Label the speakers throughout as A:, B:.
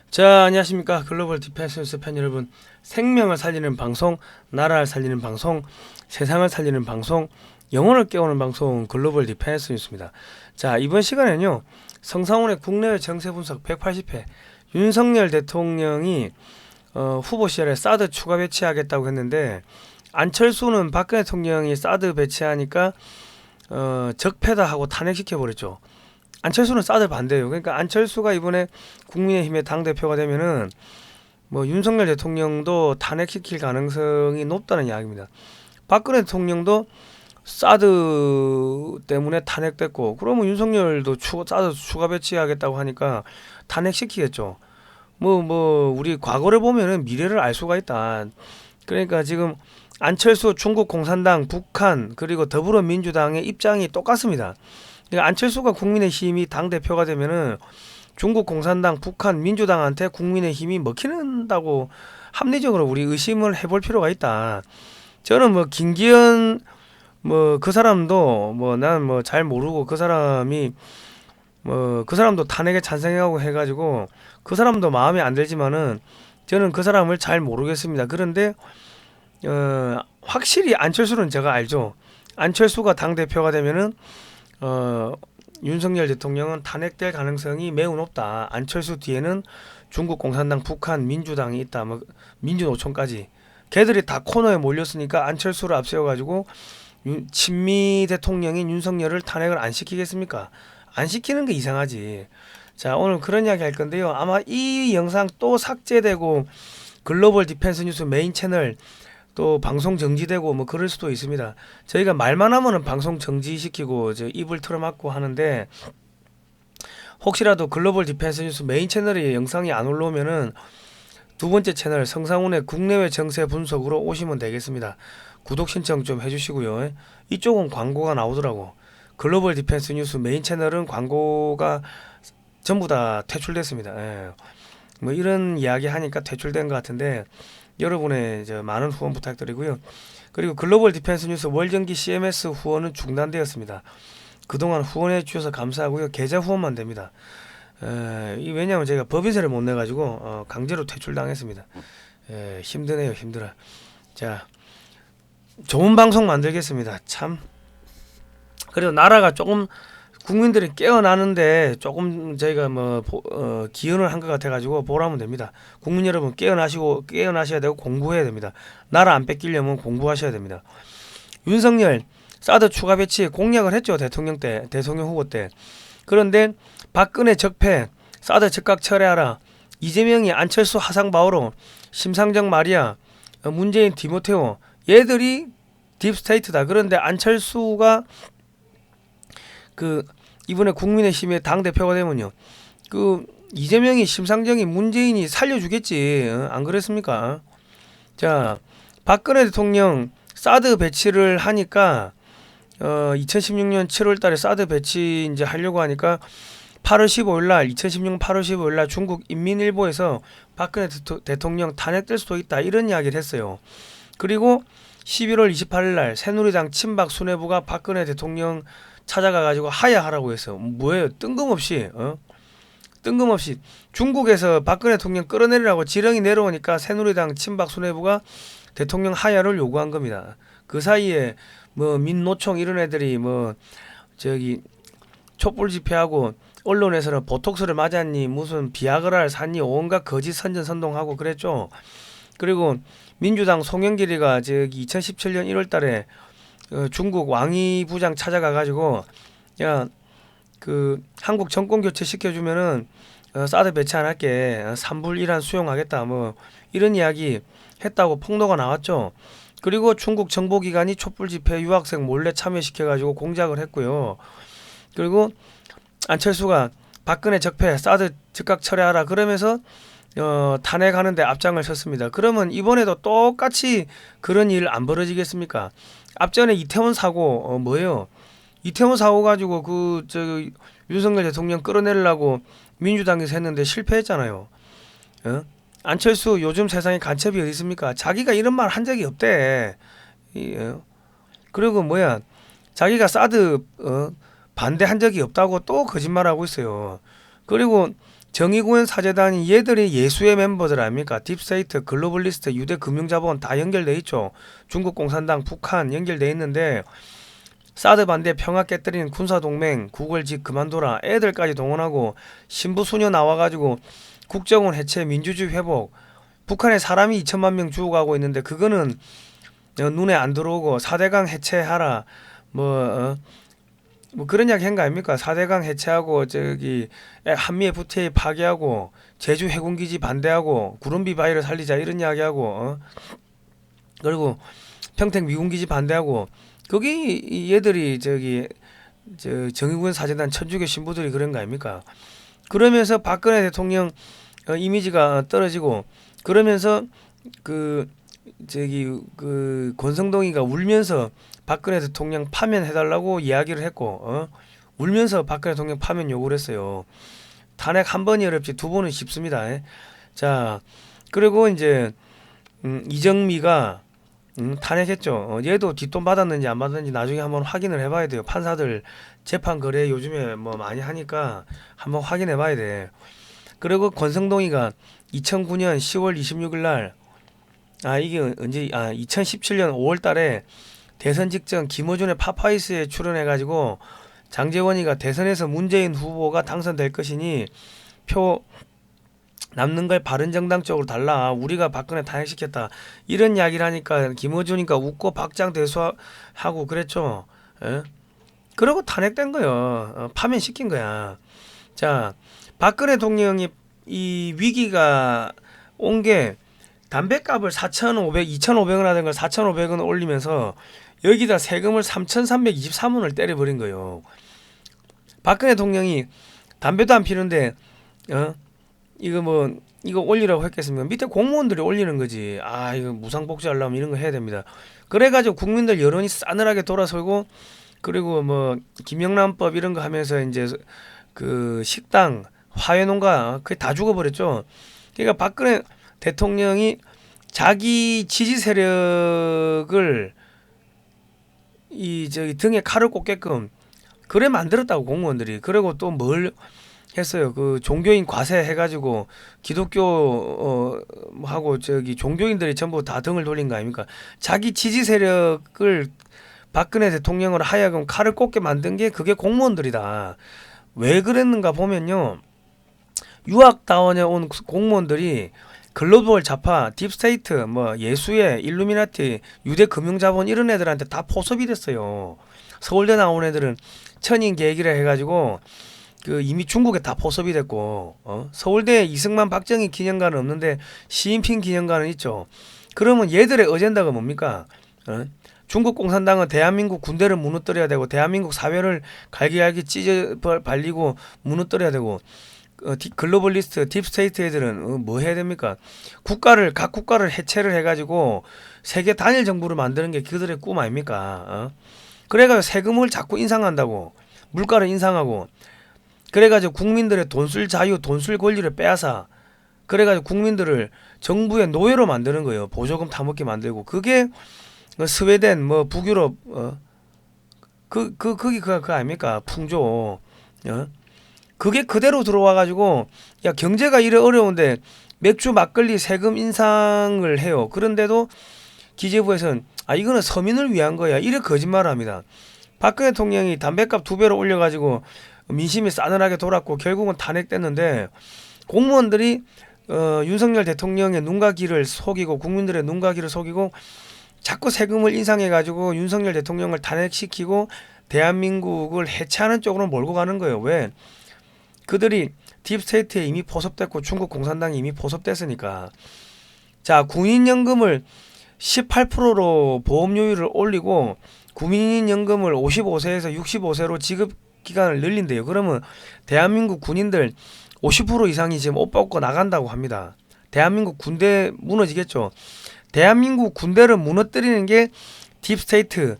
A: 자, 안녕하십니까. 글로벌 디펜스 뉴스 팬 여러분. 생명을 살리는 방송, 나라를 살리는 방송, 세상을 살리는 방송, 영혼을 깨우는 방송 글로벌 디펜스 뉴스입니다. 자, 이번 시간에는요. 성상훈의 국내외 정세 분석 180회 윤석열 대통령이 후보 시절에 사드 추가 배치하겠다고 했는데 안철수는 박근혜 대통령이 사드 배치하니까 적폐다 하고 탄핵시켜 버렸죠. 안철수는 사드 반대예요. 그러니까 안철수가 이번에 국민의힘의 당 대표가 되면은 뭐 윤석열 대통령도 탄핵시킬 가능성이 높다는 이야기입니다. 박근혜 대통령도 사드 때문에 탄핵됐고, 그러면 윤석열도 사드 추가 배치하겠다고 하니까 탄핵시키겠죠. 우리 과거를 보면은 미래를 알 수가 있다. 그러니까 지금 안철수 중국 공산당, 북한 그리고 더불어민주당의 입장이 똑같습니다. 그러니까 안철수가 국민의힘이 당 대표가 되면은 중국 공산당, 북한, 민주당한테 국민의힘이 먹히는다고 합리적으로 우리 의심을 해볼 필요가 있다. 저는 뭐 김기현 그 사람도 난 잘 모르고 그 사람이 그 사람도 탄핵에 찬성하고 해가지고 그 사람도 마음에 안 들지만은 저는 그 사람을 잘 모르겠습니다. 그런데 확실히 안철수는 제가 알죠. 안철수가 당 대표가 되면은 윤석열 대통령은 탄핵될 가능성이 매우 높다. 안철수 뒤에는 중국 공산당, 북한, 민주당이 있다. 민주노총까지. 걔들이 다 코너에 몰렸으니까 안철수를 앞세워가지고 친미 대통령인 윤석열을 탄핵을 안 시키겠습니까? 안 시키는 게 이상하지. 자, 오늘 그런 이야기 할 건데요. 아마 이 영상 또 삭제되고 글로벌 디펜스 뉴스 메인 채널 또 방송 정지되고 뭐 그럴 수도 있습니다. 저희가 말만 하면은 방송 정지시키고 입을 틀어막고 하는데, 혹시라도 글로벌 디펜스 뉴스 메인 채널에 영상이 안 올라오면은 두 번째 채널 성상훈의 국내외 정세 분석으로 오시면 되겠습니다. 구독 신청 좀 해주시고요. 이쪽은 광고가 나오더라고. 글로벌 디펜스 뉴스 메인 채널은 광고가 전부 다 퇴출됐습니다. 예. 뭐 이런 이야기 하니까 퇴출된 것 같은데 여러분의 많은 후원 부탁드리고요. 그리고 글로벌 디펜스 뉴스 월정기 CMS 후원은 중단되었습니다. 그동안 후원해 주셔서 감사하고요. 계좌 후원만 됩니다. 왜냐하면 제가 법인세를 못 내가지고 강제로 퇴출당했습니다. 힘드네요, 힘들어. 자, 좋은 방송 만들겠습니다. 참. 그리고 나라가 조금 국민들이 깨어나는데 조금 저희가 기여를 한 것 같아가지고 보라면 됩니다. 국민 여러분 깨어나셔야 되고 공부해야 됩니다. 나라 안 뺏기려면 공부하셔야 됩니다. 윤석열 사드 추가 배치 공약을 했죠. 대통령 후보 때. 그런데 박근혜 적폐 사드 즉각 철회하라. 이재명이 안철수 하상바오로 심상정 마리아 문재인 디모테오 얘들이 딥스테이트다. 그런데 안철수가 이번에 국민의힘의 당 대표가 되면요, 이재명이 심상정이 문재인이 살려주겠지. 안 그랬습니까? 자, 박근혜 대통령 사드 배치를 하니까 2016년 7월달에 사드 배치 이제 하려고 하니까 2016년 8월 15일날 중국 인민일보에서 박근혜 대통령 탄핵될 수도 있다 이런 이야기를 했어요. 그리고 11월 28일날 새누리당 친박 수뇌부가 박근혜 대통령 찾아가가지고 하야하라고 했어요. 뭐예요? 뜬금없이 중국에서 박근혜 대통령 끌어내리라고 지령이 내려오니까 새누리당 친박 수뇌부가 대통령 하야를 요구한 겁니다. 그 사이에 민노총 이런 애들이 촛불 집회하고 언론에서는 보톡스를 맞았니 무슨 비아그라를 샀니 온갖 거짓 선전 선동하고 그랬죠. 그리고 민주당 송영길이가 2017년 1월달에 중국 왕이 부장 찾아가가지고 한국 정권 교체 시켜주면은 사드 배치 안 할게 3불 1안 수용하겠다 이런 이야기 했다고 폭로가 나왔죠. 그리고 중국 정보기관이 촛불 집회 유학생 몰래 참여시켜가지고 공작을 했고요. 그리고 안철수가 박근혜 적폐 사드 즉각 철회하라 그러면서 탄핵하는데 앞장을 섰습니다. 그러면 이번에도 똑같이 그런 일 안 벌어지겠습니까? 앞전에 이태원 사고 뭐예요? 이태원 사고 가지고 윤석열 대통령 끌어내려고 민주당에서 했는데 실패했잖아요. 안철수 요즘 세상에 간첩이 어디 있습니까? 자기가 이런 말 한 적이 없대. 그리고 자기가 사드 반대한 적이 없다고 또 거짓말하고 있어요. 그리고 정의구현 사재단이 얘들이 예수의 멤버들 아닙니까? 딥스테이트, 글로벌리스트, 유대 금융자본 다 연결돼 있죠. 중국 공산당, 북한 연결돼 있는데 사드 반대 평화 깨뜨리는 군사동맹 구글 집 그만둬라 애들까지 동원하고 신부 수녀 나와가지고 국정원 해체 민주주의 회복 북한에 사람이 2천만 명 죽어가고 있는데 그거는 눈에 안 들어오고 4대강 해체하라 뭐 그런 이야기 한 거 아닙니까? 4대강 해체하고 저기 한미 FTA 파기하고 제주 해군기지 반대하고 구름비 바위를 살리자 이런 이야기하고 그리고 평택 미군기지 반대하고 거기 얘들이 저기 정의구현 사재단 천주교 신부들이 그런 거 아닙니까? 그러면서 박근혜 대통령 이미지가 떨어지고 그러면서 그 저기 그 권성동이가 울면서 박근혜 대통령 파면해달라고 이야기를 했고 울면서 박근혜 대통령 파면 요구를 했어요. 탄핵 한 번이 어렵지 두 번은 쉽습니다. 자 그리고 이제 이정미가 탄핵했죠. 얘도 뒷돈 받았는지 안 받았는지 나중에 한번 확인을 해봐야 돼요. 판사들 재판 거래 요즘에 뭐 많이 하니까 한번 확인해봐야 돼. 그리고 권성동이가 2009년 10월 26일 날 이게 언제 2017년 5월 달에 대선 직전 김어준의 파파이스에 출연해가지고 장제원이가 대선에서 문재인 후보가 당선될 것이니 표 남는 걸 바른정당 쪽으로 달라 우리가 박근혜 탄핵시켰다 이런 이야기를 하니까 김어준이가 웃고 박장대소하고 그랬죠. 에? 그러고 탄핵된 거예요. 파면시킨 거야. 자 박근혜 대통령이 이 위기가 온 게 담배값을 2,500원 하던 걸 4,500원 올리면서 여기다 세금을 3,323원을 때려버린 거예요. 박근혜 대통령이 담배도 안 피는데 이거 올리라고 했겠습니까? 밑에 공무원들이 올리는 거지. 이거 무상복지 하려면 이런 거 해야 됩니다. 그래가지고 국민들 여론이 싸늘하게 돌아서고 그리고 뭐 김영란법 이런 거 하면서 이제 그 식당 화훼농가 그게 다 죽어버렸죠. 그러니까 박근혜 대통령이 자기 지지 세력을 이 저기 등에 칼을 꽂게끔 그래 만들었다고 공무원들이. 그리고 또 뭘 했어요. 그 종교인 과세 해가지고 기독교 하고 저기 종교인들이 전부 다 등을 돌린 거 아닙니까? 자기 지지 세력을 박근혜 대통령을 하여금 칼을 꽂게 만든 게 그게 공무원들이다. 왜 그랬는가 보면요. 유학다원에 온 공무원들이 글로벌 좌파, 딥스테이트, 뭐 예수의, 일루미나티, 유대 금융자본 이런 애들한테 다 포섭이 됐어요. 서울대 나온 애들은 천인 계획이라 해가지고 그 이미 중국에 다 포섭이 됐고 서울대 이승만 박정희 기념관은 없는데 시진핑 기념관은 있죠. 그러면 얘들의 어젠다가 뭡니까? 중국 공산당은 대한민국 군대를 무너뜨려야 되고 대한민국 사회를 갈기갈기 찢어 발리고 무너뜨려야 되고 글로벌리스트 딥스테이트 애들은 뭐 해야 됩니까? 각 국가를 해체를 해가지고 세계 단일 정부를 만드는 게 그들의 꿈 아닙니까? 그래가지고 세금을 자꾸 인상한다고 물가를 인상하고 그래가지고 국민들의 돈 쓸 자유, 돈 쓸 권리를 빼앗아 그래가지고 국민들을 정부의 노예로 만드는 거예요. 보조금 타먹게 만들고 그게 스웨덴 뭐 북유럽 거기 그거 아닙니까? 풍조 그게 그대로 들어와가지고 야 경제가 이래 어려운데 맥주 막걸리 세금 인상을 해요. 그런데도 기재부에서는 이거는 서민을 위한 거야 이래 거짓말을 합니다. 박근혜 대통령이 담배값 2배로 올려가지고 민심이 싸늘하게 돌았고 결국은 탄핵됐는데 공무원들이 윤석열 대통령의 눈과 귀를 속이고 국민들의 눈과 귀를 속이고 자꾸 세금을 인상해가지고 윤석열 대통령을 탄핵시키고 대한민국을 해체하는 쪽으로 몰고 가는 거예요. 왜? 그들이 딥스테이트에 이미 포섭됐고 중국 공산당이 이미 포섭됐으니까. 자, 군인연금을 18%로 보험료율을 올리고 국민연금을 55세에서 65세로 지급 기간을 늘린대요. 그러면 대한민국 군인들 50% 이상이 지금 옷 벗고 나간다고 합니다. 대한민국 군대 무너지겠죠. 대한민국 군대를 무너뜨리는 게 딥스테이트의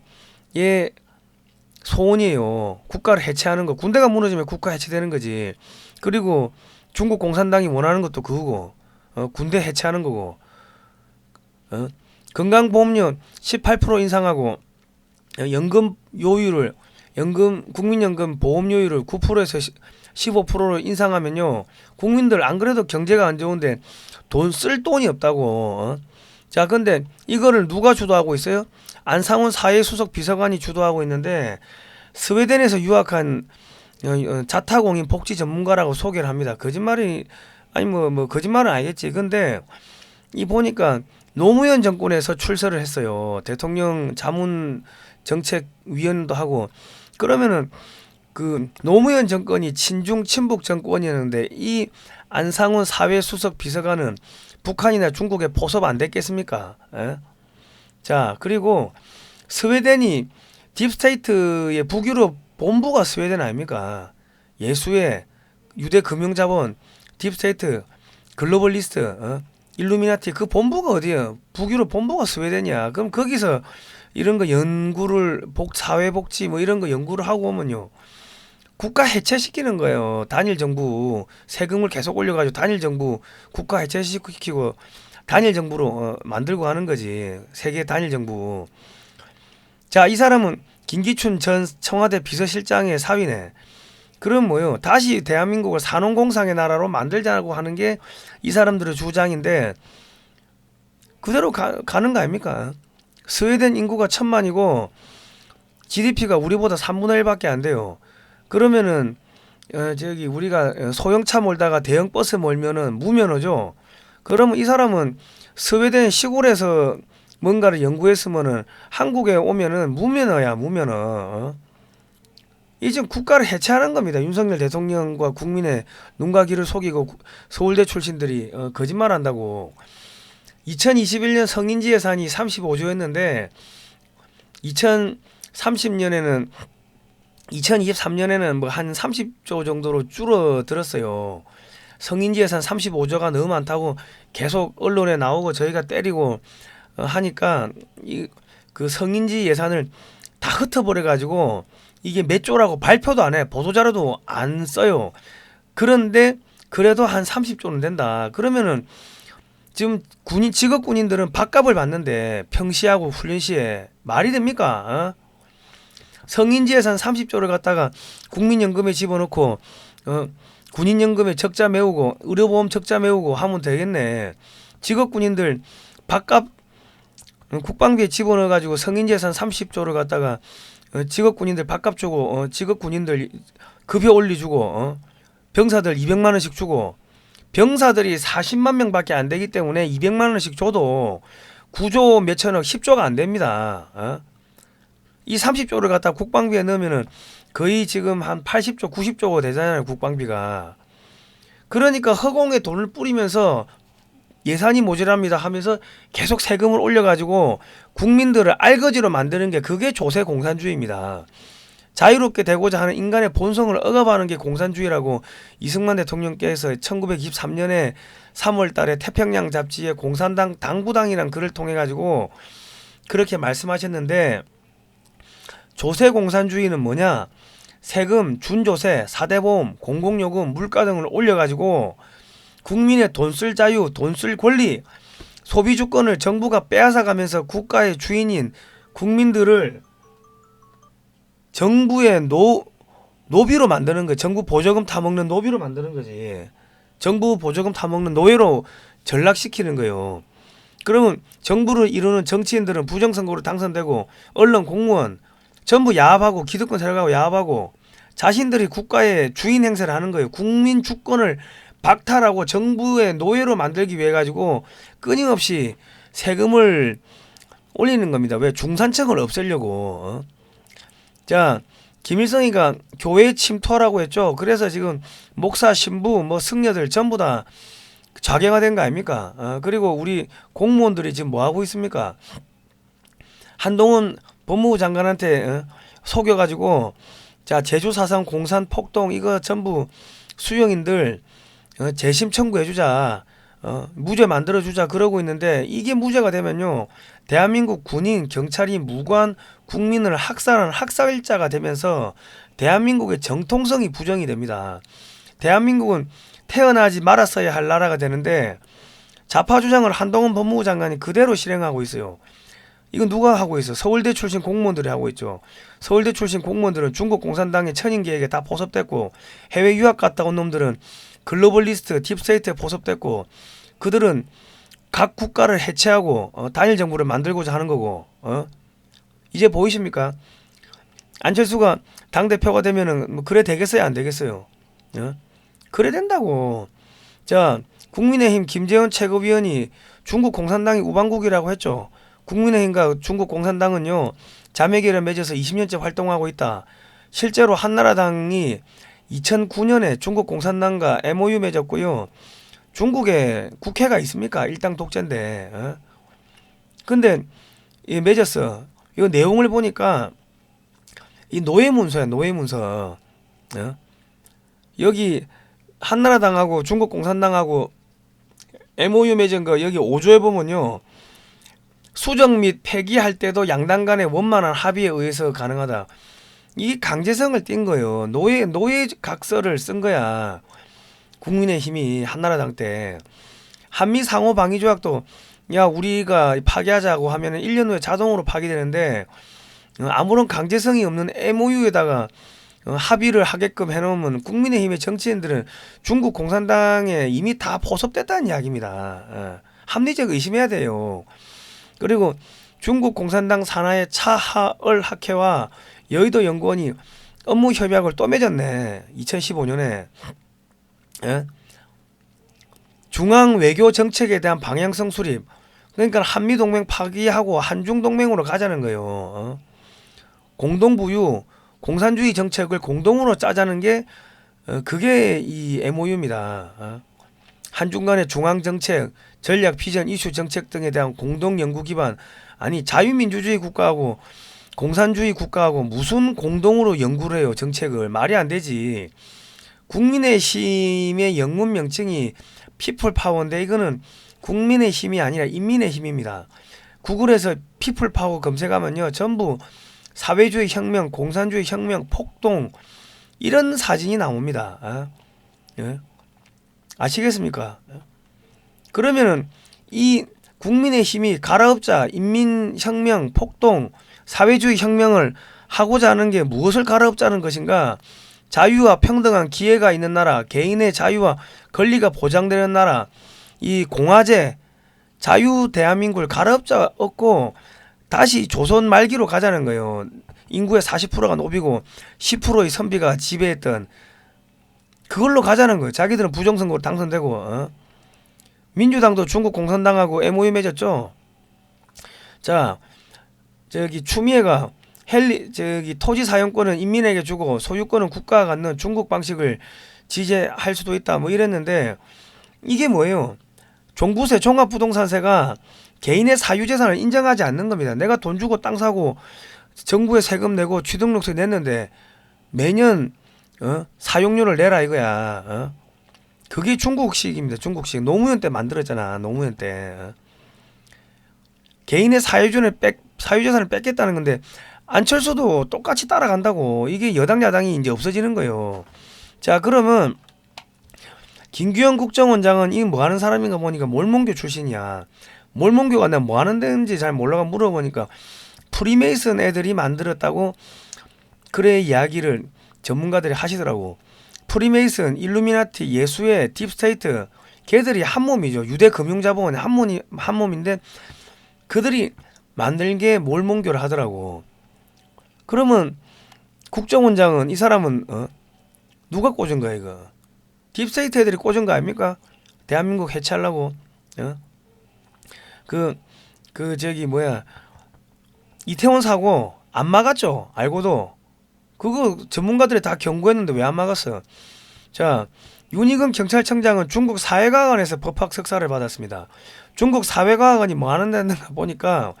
A: 소원이에요. 국가를 해체하는 거. 군대가 무너지면 국가 해체되는 거지. 그리고 중국 공산당이 원하는 것도 그거고 군대 해체하는 거고 건강보험료 18% 인상하고 연금 요율을 국민연금 보험료율을 9%에서 15%로 인상하면요, 국민들 안 그래도 경제가 안 좋은데 돈 쓸 돈이 없다고. 자, 근데 이거를 누가 주도하고 있어요? 안상훈 사회수석 비서관이 주도하고 있는데, 스웨덴에서 유학한 자타공인 복지 전문가라고 소개를 합니다. 거짓말이 아니 뭐 거짓말은 아니겠지. 근데 이 보니까 노무현 정권에서 출세를 했어요. 대통령 자문 정책위원도 하고. 그러면은 그 노무현 정권이 친중 친북 정권이었는데, 이 안상훈 사회수석 비서관은 북한이나 중국에 포섭 안 됐겠습니까? 에? 자, 그리고 스웨덴이 딥스테이트의 북유럽 본부가 스웨덴 아닙니까? 예수의 유대 금융자본, 딥스테이트, 글로벌리스트, 일루미나티 그 본부가 어디야? 북유럽 본부가 스웨덴이야. 그럼 거기서 이런 거 연구를 사회복지 뭐 이런 거 연구를 하고 오면요, 국가 해체시키는 거예요. 단일 정부 세금을 계속 올려가지고 단일 정부 국가 해체시키고 단일 정부로 만들고 하는 거지. 세계 단일 정부. 자, 이 사람은 김기춘 전 청와대 비서실장의 사위네. 그럼 뭐요? 다시 대한민국을 산업공상의 나라로 만들자고 하는 게 이 사람들의 주장인데, 그대로 가는 거 아닙니까? 스웨덴 인구가 1,000만이고 GDP가 우리보다 3분의 1밖에 안 돼요. 그러면은 저기 우리가 소형차 몰다가 대형 버스 몰면은 무면허죠. 그러면 이 사람은 스웨덴 시골에서 뭔가를 연구했으면은 한국에 오면은 무면허야, 무면허. 이제 국가를 해체하는 겁니다. 윤석열 대통령과 국민의 눈과 귀를 속이고 서울대 출신들이 거짓말한다고. 2021년 성인지 예산이 35조였는데 2030년에는 2023년에는 뭐 한 30조 정도로 줄어들었어요. 성인지 예산 35조가 너무 많다고 계속 언론에 나오고 저희가 때리고 하니까 그 성인지 예산을 다 흩어버려 가지고 이게 몇 조라고 발표도 안 해. 보도자료도 안 써요. 그런데 그래도 한 30조는 된다. 그러면은 지금 직업 군인들은 밥값을 받는데 평시하고 훈련 시에 말이 됩니까? 성인지 예산 30조를 갖다가 국민연금에 집어넣고 군인연금에 적자 메우고 의료보험 적자 메우고 하면 되겠네. 직업 군인들 밥값 국방비에 집어넣어 가지고 성인지 예산 30조를 갖다가 직업 군인들 밥값 주고 직업 군인들 급여 올려주고 병사들 200만 원씩 주고, 병사들이 40만 명밖에 안 되기 때문에 200만 원씩 줘도 9조 몇천억 10조가 안 됩니다. 이 30조를 갖다 국방비에 넣으면은 거의 지금 한 80조 90조가 되잖아요, 국방비가. 그러니까 허공에 돈을 뿌리면서 예산이 모자랍니다 하면서 계속 세금을 올려가지고 국민들을 알거지로 만드는 게, 그게 조세 공산주의입니다. 자유롭게 되고자 하는 인간의 본성을 억압하는 게 공산주의라고 이승만 대통령께서 1923년에 3월 달에 태평양 잡지에 공산당 당부당이란 글을 통해 가지고 그렇게 말씀하셨는데, 조세 공산주의는 뭐냐? 세금, 준조세, 사대보험, 공공요금, 물가 등을 올려가지고 국민의 돈 쓸 자유, 돈 쓸 권리, 소비 주권을 정부가 빼앗아가면서 국가의 주인인 국민들을 정부의 노비로 만드는 거예요. 정부 보조금 타먹는 노비로 만드는 거지. 정부 보조금 타먹는 노예로 전락시키는 거예요. 그러면 정부를 이루는 정치인들은 부정선거로 당선되고 언론 공무원 전부 야합하고 기득권 세력하고 야합하고 자신들이 국가의 주인 행세를 하는 거예요. 국민 주권을 박탈하고 정부의 노예로 만들기 위해 가지고 끊임없이 세금을 올리는 겁니다. 왜? 중산층을 없애려고. 자, 김일성이가 교회 침투하라고 했죠. 그래서 지금 목사, 신부, 뭐 승려들 전부 다 좌경화된 거 아닙니까? 그리고 우리 공무원들이 지금 뭐 하고 있습니까? 한동훈 법무부 장관한테 속여가지고, 자, 제주 4.3 공산 폭동 이거 전부 수용인들 재심 청구해주자, 무죄 만들어주자 그러고 있는데, 이게 무죄가 되면요, 대한민국 군인, 경찰이 무관 국민을 학살하는 학살자가 되면서 대한민국의 정통성이 부정이 됩니다. 대한민국은 태어나지 말았어야 할 나라가 되는데 좌파 주장을 한동훈 법무부 장관이 그대로 실행하고 있어요. 이건 누가 하고 있어? 서울대 출신 공무원들이 하고 있죠. 서울대 출신 공무원들은 중국 공산당의 천인 계획에 다 포섭됐고, 해외 유학 갔다 온 놈들은 글로벌리스트 딥스테이트에 포섭됐고, 그들은 각 국가를 해체하고 단일 정부를 만들고자 하는 거고. 이제 보이십니까? 안철수가 당 대표가 되면은 뭐 그래 되겠어요, 안 되겠어요? 그래 된다고. 자, 국민의힘 김재원 최고위원이 중국 공산당이 우방국이라고 했죠. 국민의힘과 중국 공산당은요, 자매기를 맺어서 20년째 활동하고 있다. 실제로 한나라당이 2009년에 중국 공산당과 MOU 맺었고요. 중국에 국회가 있습니까? 일당 독재인데. 근데 맺었어. 이거 내용을 보니까 이 노예문서야, 노예문서. 여기 한나라당하고 중국 공산당하고 MOU 맺은 거 여기 5조에 보면요, 수정 및 폐기할 때도 양당 간의 원만한 합의에 의해서 가능하다. 이 강제성을 띈 거예요. 노예 각서를 쓴 거야. 국민의힘이 한나라당 때. 한미 상호 방위 조약도 야 우리가 파기하자고 하면은 1년 후에 자동으로 파기되는데, 아무런 강제성이 없는 MOU에다가 합의를 하게끔 해놓으면 국민의힘의 정치인들은 중국 공산당에 이미 다 포섭됐다는 이야기입니다. 합리적 의심해야 돼요. 그리고 중국 공산당 산하의 차하얼 학회와 여의도 연구원이 업무 협약을 또 맺었네. 2015년에. 중앙 외교 정책에 대한 방향성 수립. 그러니까 한미 동맹 파기하고 한중 동맹으로 가자는 거예요. 공동 부유, 공산주의 정책을 공동으로 짜자는 게 그게 이 MOU입니다. 한중 간의 중앙 정책, 전략 비전, 이슈 정책 등에 대한 공동 연구 기반. 아니 자유민주주의 국가하고 공산주의 국가하고 무슨 공동으로 연구를 해요, 정책을. 말이 안 되지. 국민의힘의 영문 명칭이 피플 파워인데 이거는 국민의 힘이 아니라 인민의 힘입니다. 구글에서 피플 파워 검색하면요, 전부 사회주의 혁명, 공산주의 혁명, 폭동 이런 사진이 나옵니다. 아시겠습니까? 그러면은 이 국민의 힘이 갈아엎자 인민혁명, 폭동, 사회주의 혁명을 하고자 하는 게 무엇을 갈아엎자는 것인가? 자유와 평등한 기회가 있는 나라, 개인의 자유와 권리가 보장되는 나라, 이 공화제, 자유 대한민국을 갈아엎자 얻고 다시 조선 말기로 가자는 거예요. 인구의 40%가 노비고 10%의 선비가 지배했던 그걸로 가자는 거예요. 자기들은 부정선거로 당선되고. 민주당도 중국 공산당하고 MOU 맺었죠. 자, 저기 추미애가 토지 사용권은 인민에게 주고 소유권은 국가가 갖는 중국 방식을 지지할 수도 있다 뭐 이랬는데, 이게 뭐예요? 종부세, 종합부동산세가 개인의 사유재산을 인정하지 않는 겁니다. 내가 돈 주고 땅 사고 정부에 세금 내고 취득록세 냈는데 매년 사용료를 내라 이거야. 그게 중국식입니다. 중국식. 노무현 때 만들었잖아. 노무현 때. 개인의 사유재산을 뺏겠다는 건데 안철수도 똑같이 따라간다고. 이게 여당 야당이 이제 없어지는 거예요. 자, 그러면 김규현 국정원장은 이 뭐 하는 사람인가 보니까 몰몬교 출신이야. 몰몬교가 내가 뭐 하는 데인지 잘 몰라가 물어보니까 프리메이슨 애들이 만들었다고 그래 이야기를 전문가들이 하시더라고. 프리메이슨, 일루미나티, 예수의, 딥스테이트 걔들이 한 몸이죠. 유대 금융자본의 한 몸인데 그들이 만들게 몰몬교를 하더라고. 그러면 국정원장은 이 사람은 누가 꽂은 거야 이거? 딥스테이트 애들이 꽂은 거 아닙니까? 대한민국 해체하려고. 저기 뭐야, 이태원 사고 안 막았죠. 알고도. 그거 전문가들이 다 경고했는데 왜 안 막았어? 자, 윤희금 경찰청장은 중국 사회과학원에서 법학 석사를 받았습니다. 중국 사회과학원이 뭐 하는 데인가 보니까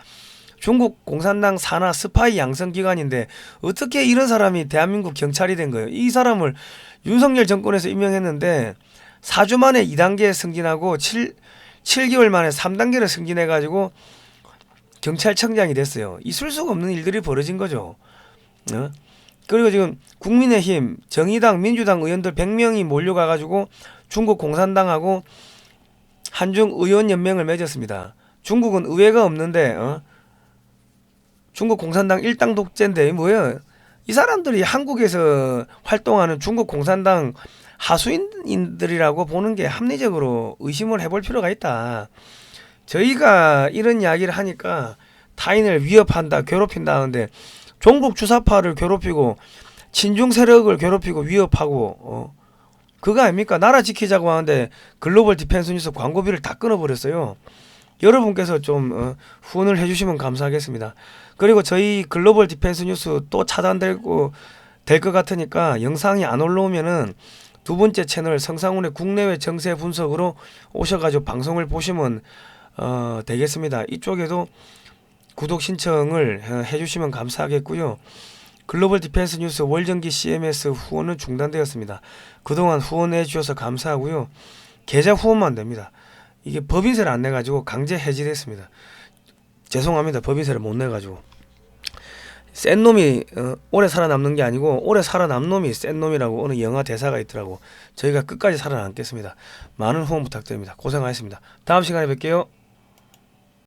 A: 중국 공산당 산하 스파이 양성기관인데 어떻게 이런 사람이 대한민국 경찰이 된 거예요? 이 사람을 윤석열 정권에서 임명했는데 4주 만에 2단계 승진하고 7개월 만에 3단계를 승진해가지고 경찰청장이 됐어요. 있을 수가 없는 일들이 벌어진 거죠. 그리고 지금 국민의힘, 정의당, 민주당 의원들 100명이 몰려가가지고 중국 공산당하고 한중 의원연맹을 맺었습니다. 중국은 의회가 없는데 중국 공산당 일당 독재인데 뭐예요? 이 사람들이 한국에서 활동하는 중국 공산당 하수인들이라고 보는 게 합리적으로 의심을 해볼 필요가 있다. 저희가 이런 이야기를 하니까 타인을 위협한다, 괴롭힌다는데 종북 주사파를 괴롭히고 친중 세력을 괴롭히고 위협하고 그거 아닙니까? 나라 지키자고 하는데 글로벌 디펜스 뉴스 광고비를 다 끊어버렸어요. 여러분께서 좀 후원을 해주시면 감사하겠습니다. 그리고 저희 글로벌 디펜스 뉴스 또 차단되고 될 것 같으니까 영상이 안 올라오면은 두 번째 채널 성상훈의 국내외 정세 분석으로 오셔가지고 방송을 보시면 되겠습니다. 이쪽에도 구독 신청을 해주시면 감사하겠고요. 글로벌 디펜스 뉴스 월정기 CMS 후원은 중단되었습니다. 그동안 후원해 주셔서 감사하고요. 계좌 후원만 됩니다. 이게 법인세를 안 내가지고 강제 해지됐습니다. 죄송합니다. 법인세를 못 내가지고. 센 놈이 오래 살아남는 게 아니고 오래 살아남는 놈이 센 놈이라고 어느 영화 대사가 있더라고. 저희가 끝까지 살아남겠습니다. 많은 후원 부탁드립니다. 고생하셨습니다. 다음 시간에 뵐게요.